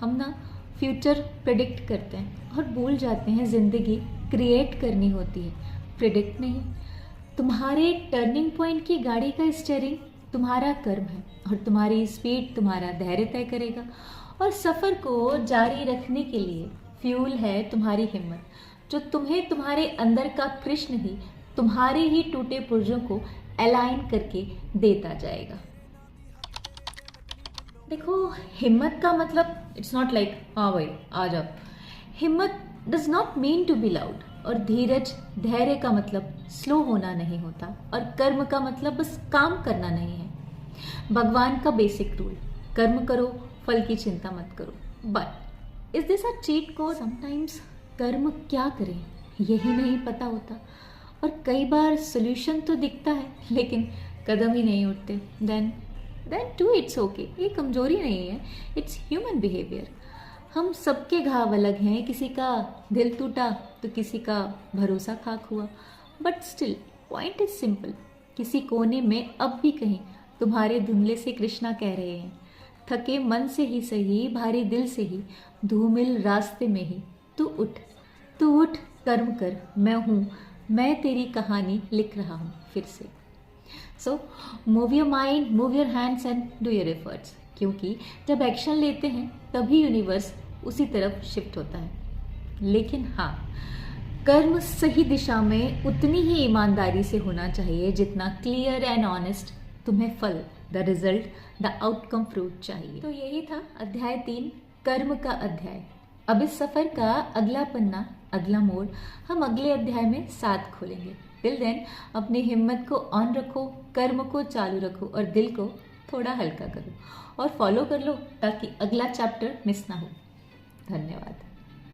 हम ना future predict करते हैं और भूल जाते हैं ज़िंदगी क्रिएट करनी होती है, प्रिडिक्ट नहीं। तुम्हारे टर्निंग पॉइंट की गाड़ी का स्टीयरिंग तुम्हारा कर्म है और तुम्हारी स्पीड तुम्हारा धैर्य तय करेगा। और सफ़र को जारी रखने के लिए फ्यूल है तुम्हारी हिम्मत, जो तुम्हें तुम्हारे अंदर का कृष्ण ही तुम्हारे ही टूटे पुर्जों को अलाइन करके देता जाएगा। देखो, हिम्मत का मतलब इट्स नॉट लाइक हाँ भाई आ जाओ। हिम्मत does not mean to be loud. और धीरज धैर्य का मतलब स्लो होना नहीं होता। और कर्म का मतलब बस काम करना नहीं है। भगवान का बेसिक रूल, कर्म करो, फल की चिंता मत करो। But is this a cheat code? Sometimes कर्म क्या करें यही नहीं पता होता, और कई बार सोल्यूशन तो दिखता है लेकिन कदम ही नहीं उठते। देन टू इट्स ओके, ये कमजोरी नहीं है, इट्स ह्यूमन बिहेवियर। हम सबके घाव अलग हैं, किसी का दिल टूटा तो किसी का भरोसा खाक हुआ। But still point is simple, किसी कोने में अब भी कहीं तुम्हारे धुंधले से कृष्णा कह रहे हैं, थके मन से ही सही, भारी दिल से ही, धूमिल रास्ते में ही, तू उठ, कर्म कर, मैं तेरी कहानी लिख रहा हूँ फिर से। So move your mind, move your hands and do your efforts, क्योंकि जब एक्शन लेते हैं तभी यूनिवर्स उसी तरफ शिफ्ट होता है। लेकिन हाँ, कर्म सही दिशा में उतनी ही ईमानदारी से होना चाहिए जितना क्लियर एंड ऑनेस्ट तुम्हें फल, the result, the outcome fruit चाहिए। तो यही था अध्याय 3, कर्म का अध्याय। अब इस सफर का अगला पन्ना, अगला मोड़ हम अगले अध्याय में साथ खोलेंगे। टिल देन अपनी हिम्मत को ऑन रखो, कर्म को चालू रखो और दिल को थोड़ा हल्का करो और फॉलो कर लो ताकि अगला चैप्टर मिस ना हो। धन्यवाद।